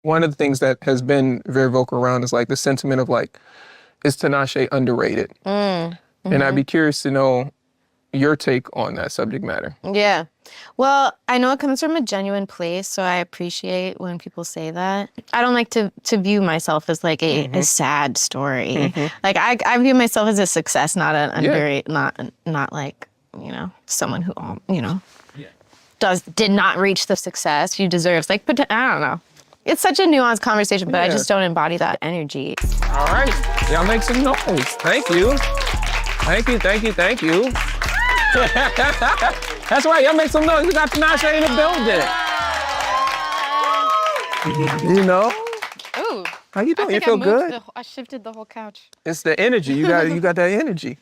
One of the things that has been very vocal around is like the sentiment of like, is Tinashe underrated? And I'd be curious to know your take on that subject matter. Yeah. Well, I know it comes from a genuine place, so I appreciate when people say that. I don't like to view myself as like a sad story. Like I view myself as a success, not an not like, someone who, did not reach the success you deserves. Like, but I don't know. It's such a nuanced conversation, but I just don't embody that energy. All right. Y'all make some noise. Thank you. Thank you, thank you, thank you. That's right, y'all make some noise. We got Tinashe in the building. You know? Ooh. How you doing? You feel good? I shifted the whole couch. It's the energy. You got that energy.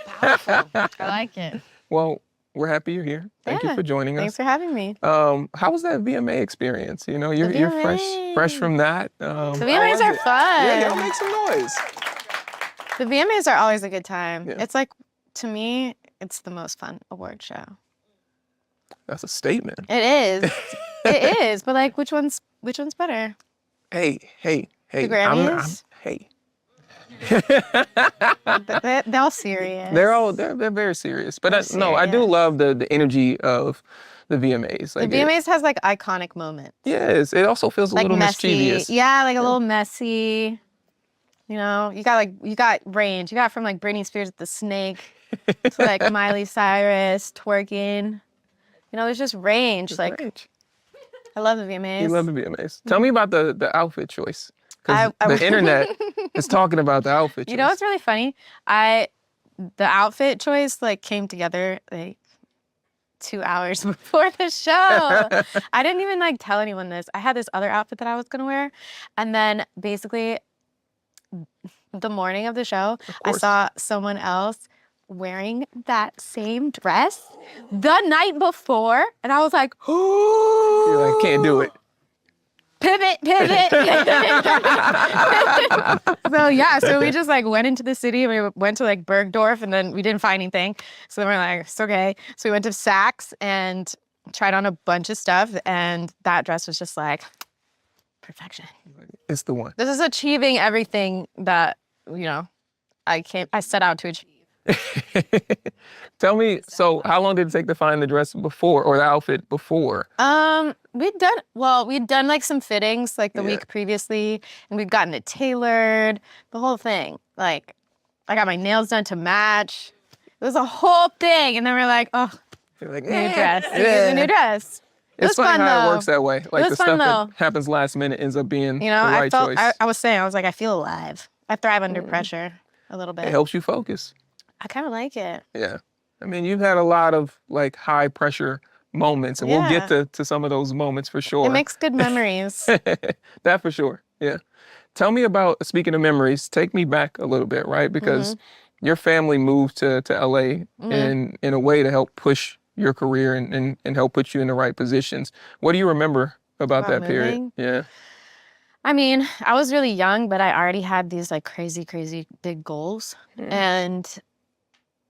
Powerful. I like it. Well, we're happy you're here. Thank you for joining us. Thanks for having me. How was that VMA experience? You know, you're fresh from that. The VMAs are fun. Yeah, y'all make some noise. The VMAs are always a good time. Yeah. It's like, to me, it's the most fun award show. That's a statement. It is. It is. But like, which one's better? Hey. The Grammys? Hey. They're all serious. They're very serious. But I do love the energy of the VMAs. Like the VMAs has like iconic moments. Yes, it also feels a like little messy. mischievous. Yeah, like a little messy. You know, you got range. You got from like Britney Spears with the snake to like Miley Cyrus twerking. You know, there's just range. Range. I love the VMAs. You love the VMAs. Tell me about the outfit choice. Because the internet is talking about the outfit choice. You know what's really funny? The outfit choice like came together like 2 hours before the show. I didn't even like tell anyone this. I had this other outfit that I was gonna wear. And then basically the morning of the show, I saw someone else wearing that same dress the night before. And I was like, oh. You're like, can't do it. Pivot. So we just like went into the city. We went to like Bergdorf and then we didn't find anything. So then we're like, it's okay. So we went to Saks and tried on a bunch of stuff. And that dress was just like perfection. It's the one. This is achieving everything that, I set out to achieve. Tell me, so how long did it take to find the dress before or the outfit before? We'd done like some fittings like the week previously and we'd gotten it tailored, the whole thing. Like I got my nails done to match. It was a whole thing. And then we're like, oh, you're like, new dress. Yeah. New dress. It's funny how though. It works that way. Like the stuff that happens last minute ends up being the right choice. I was like, I feel alive. I thrive under pressure a little bit. It helps you focus. I kind of like it. Yeah. I mean, you've had a lot of like high pressure moments and we'll get to some of those moments for sure. It makes good memories. That for sure. Yeah. Tell me about, speaking of memories, take me back a little bit, right? Because your family moved to LA in a way to help push your career and help put you in the right positions. What do you remember about that period? Yeah. I mean, I was really young, but I already had these like crazy, crazy big goals. And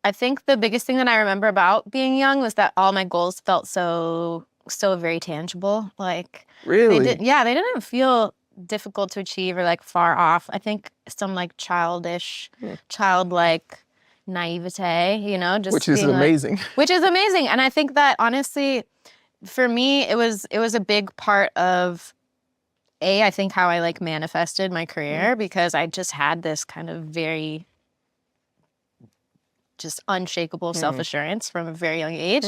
I think the biggest thing that I remember about being young was that all my goals felt so very tangible. Like really? They didn't feel difficult to achieve or like far off. I think some like childlike naivete, just which is amazing. Which is amazing. And I think that honestly, for me, it was a big part of I think how I like manifested my career because I just had this kind of very just unshakable self-assurance from a very young age.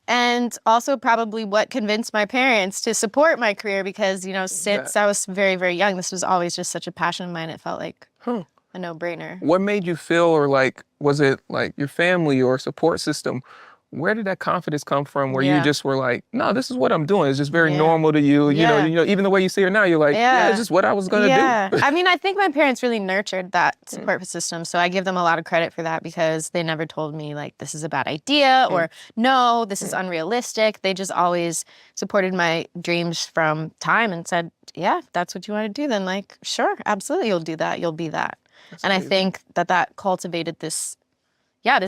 And also probably what convinced my parents to support my career because, since I was very, very young, this was always just such a passion of mine. It felt like a no-brainer. What made you feel, or like, was it like your family or support system? Where did that confidence come from where you just were like, no, this is what I'm doing. It's just very normal to you. You know, even the way you see her now, you're like, it's just what I was going to do. I mean, I think my parents really nurtured that support system. So I give them a lot of credit for that because they never told me like, this is a bad idea or no, this is unrealistic. They just always supported my dreams from time and said, yeah, if that's what you want to do, then like, sure, absolutely, you'll do that. You'll be that. That's crazy. I think that cultivated this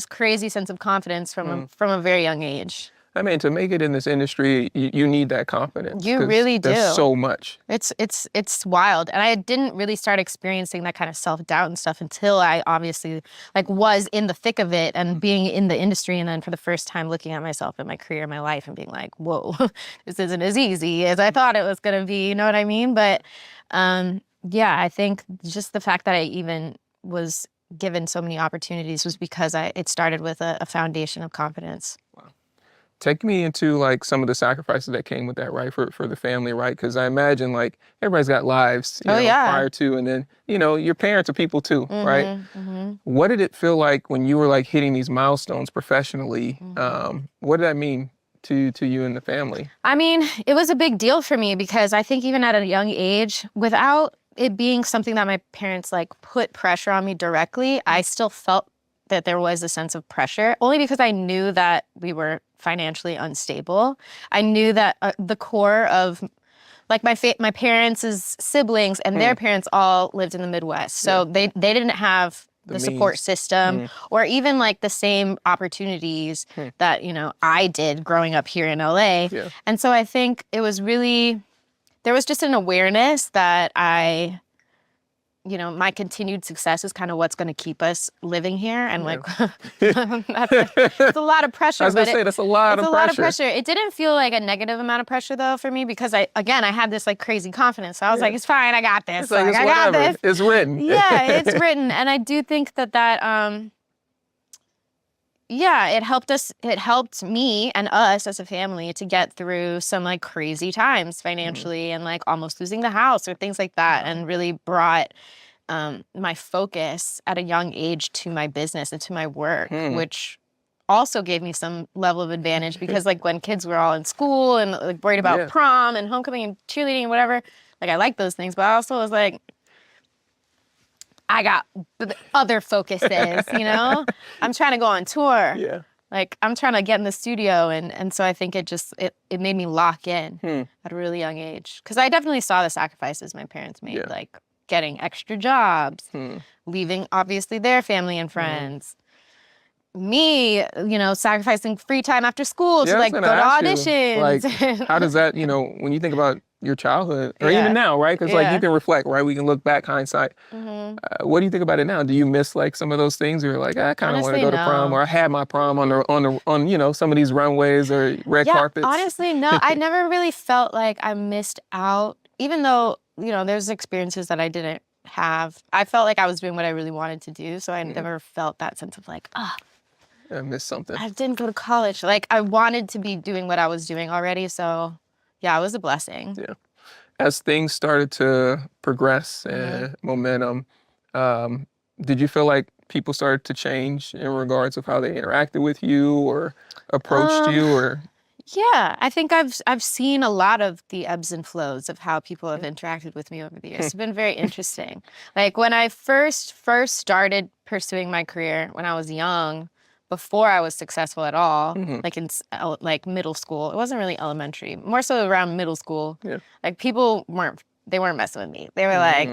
crazy sense of confidence from a very young age. I mean, to make it in this industry, you need that confidence. You 'cause really do. There's so much. It's wild. And I didn't really start experiencing that kind of self-doubt and stuff until I obviously like was in the thick of it and being in the industry, and then for the first time looking at myself and my career and my life and being like, whoa, this isn't as easy as I thought it was gonna be, you know what I mean? But yeah, I think just the fact that I even was given so many opportunities was because it started with a foundation of confidence. Take me into like some of the sacrifices that came with that, right? For the family, right? Because I imagine like everybody's got lives, you Oh know, yeah. prior to, and then, you know, your parents are people too, right? Mm-hmm. What did it feel like when you were like hitting these milestones professionally? What did that mean to you and the family? I mean, it was a big deal for me because I think even at a young age, without it being something that my parents like put pressure on me directly, I still felt that there was a sense of pressure, only because I knew that we were financially unstable. I knew that the core of like my parents' siblings and their parents all lived in the Midwest. So they didn't have the support means. system or even like the same opportunities that, you know, I did growing up here in LA. Yeah. And so I think it was really, there was just an awareness that you know, my continued success is kind of what's going to keep us living here. And like, it's a lot of pressure. I was going to say, that's a lot of pressure. It's a lot of pressure. It didn't feel like a negative amount of pressure though for me because I had this like crazy confidence. So I was like, it's fine. I got this. It's like, it's I whatever. got this. It's written. Yeah, it's written. And I do think that yeah, it helped me and us as a family to get through some like crazy times financially and like almost losing the house or things like that, and really brought my focus at a young age to my business and to my work, which also gave me some level of advantage because like when kids were all in school and like worried about prom and homecoming and cheerleading and whatever, like I like those things, but I also was like, I got other focuses, you know? I'm trying to go on tour. Yeah. Like I'm trying to get in the studio, and so I think it made me lock in at a really young age. Because I definitely saw the sacrifices my parents made, like getting extra jobs, leaving obviously their family and friends. Me, you know, sacrificing free time after school to like go to auditions. Like, how does that, you know, when you think about your childhood or even now, right? Because like you can reflect, right? We can look back, hindsight. What do you think about it now? Do you miss like some of those things, or you're like, I kind of want to go to prom, or I had my prom on you know, some of these runways or red carpets? Honestly, no. I never really felt like I missed out, even though, you know, there's experiences that I didn't have. I felt like I was doing what I really wanted to do, so I never felt that sense of like, I missed something. I didn't go to college. Like I wanted to be doing what I was doing already, so yeah, it was a blessing. Yeah. As things started to progress and momentum, did you feel like people started to change in regards of how they interacted with you or approached you, or? Yeah, I think I've seen a lot of the ebbs and flows of how people have interacted with me over the years. It's been very interesting. Like when I first started pursuing my career when I was young, before I was successful at all, like in like middle school. It wasn't really elementary, more so around middle school. Yeah. Like people weren't messing with me. They were like,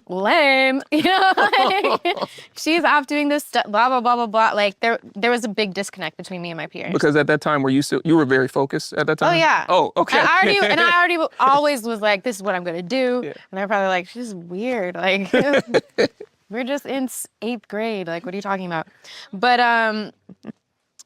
lame, you know, like, she's off doing this stuff, blah, blah, blah, blah, blah. Like there was a big disconnect between me and my peers. Because at that time, you were very focused at that time? Oh yeah. Oh, okay. I already always was like, this is what I'm gonna do. Yeah. And they're probably like, she's weird. Like, we're just in 8th grade. Like, what are you talking about? But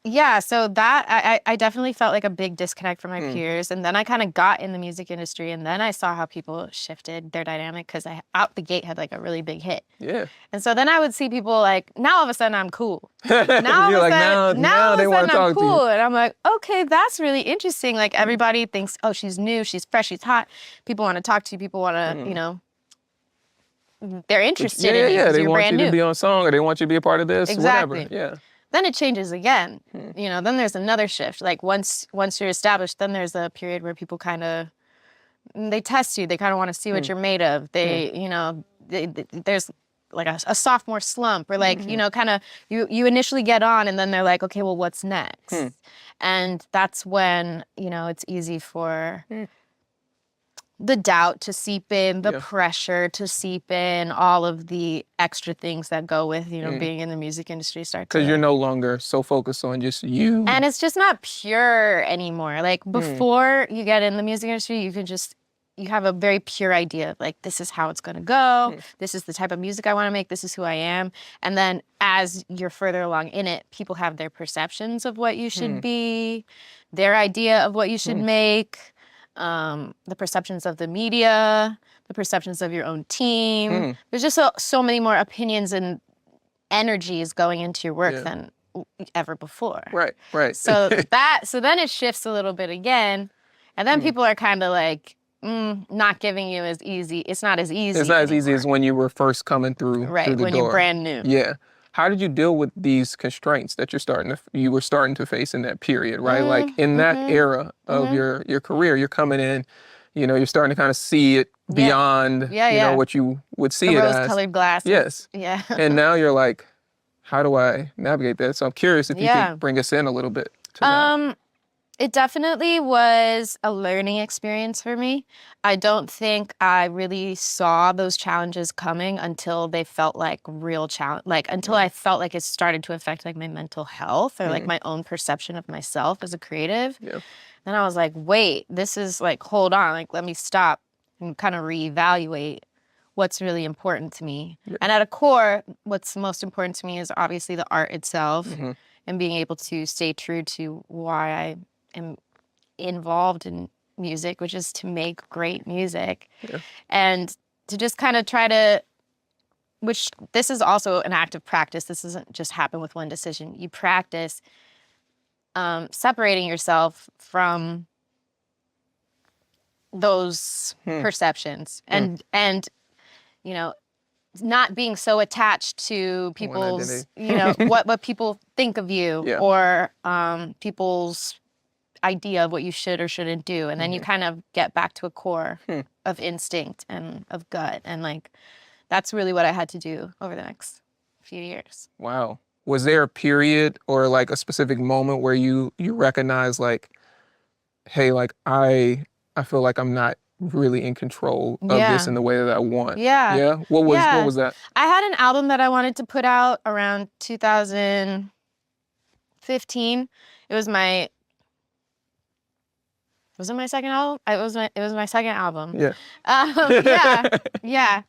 yeah, so that I definitely felt like a big disconnect from my peers. And then I kind of got in the music industry, and then I saw how people shifted their dynamic because I out the gate had like a really big hit. Yeah. And so then I would see people like, now all of a sudden I'm cool. Now You're like, now they want to talk to you. And I'm like, okay, that's really interesting. Like everybody thinks, oh, she's new, she's fresh, she's hot. People want to talk to you. People want to, you know, they're interested in you. Yeah, they you're want brand you new. to be on a song, or they want you to be a part of this, Exactly. whatever. Yeah. Then it changes again. You know, then there's another shift. Like once you're established, then there's a period where people kind of, they test you. They kind of want to see what you're made of. They, you know, there's like a sophomore slump, or like, you know, kind of, you initially get on, and then they're like, okay, well, what's next? And that's when, you know, it's easy for the doubt to seep in, the Yeah. pressure to seep in, all of the extra things that go with, you know, Mm. being in the music industry start Because you're to. no longer so focused on just you. And it's just not pure anymore. Like before you get in the music industry, you have a very pure idea of like, this is how it's gonna go. This is the type of music I wanna make. This is who I am. And then as you're further along in it, people have their perceptions of what you should be, their idea of what you should make, the perceptions of the media, the perceptions of your own team. There's just so many more opinions and energies going into your work than ever before. Right, right. So then it shifts a little bit again, and then people are kind of like not giving you as easy. It's not as easy. It's not as easy anymore. as when you were first coming through Right, the when door. you're brand new. Yeah. How did you deal with these constraints that you were starting to face in that period, right? Like in that era of your career, you're coming in, you know, you're starting to kind of see it beyond, you know, what you would see the it as. rose-colored glasses. Yes. Yeah. And now you're like, how do I navigate that? So I'm curious if you could bring us in a little bit to that. It definitely was a learning experience for me. I don't think I really saw those challenges coming until they felt like real challenge, like until I felt like it started to affect like my mental health or like my own perception of myself as a creative. Yeah. Then I was like, wait, this is like, hold on, like let me stop and kind of reevaluate what's really important to me. Yeah. And at a core, what's most important to me is obviously the art itself and being able to stay true to why I am involved in music, which is to make great music. Yeah. And to just kind of try to, which this is also an act of practice. This doesn't just happen with one decision. You practice separating yourself from those perceptions and you know, not being so attached to people's, you know, what people think of you or people's idea of what you should or shouldn't do. And then you kind of get back to a core of instinct and of gut. And like, that's really what I had to do over the next few years. Wow. Was there a period or like a specific moment where you recognize like, hey, like I feel like I'm not really in control of this in the way that I want? Yeah. Yeah? What was that? I had an album that I wanted to put out around 2015. Was it my second album? It was my second album. Yeah. Yeah.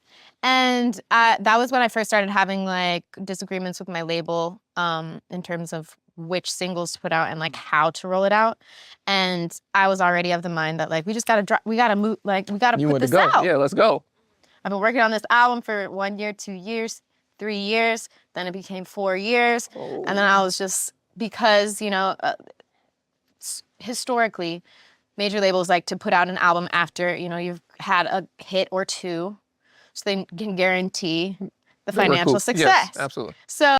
And that was when I first started having like disagreements with my label in terms of which singles to put out and like how to roll it out. And I was already of the mind that like we just gotta we gotta move, like we gotta put this out. Yeah, let's go. I've been working on this album for 1 year, 2 years, 3 years. Then it became 4 years, and then I was just, because you know historically, major labels like to put out an album after, you know, you've had a hit or two, so they can guarantee the financial success. Yes, absolutely. So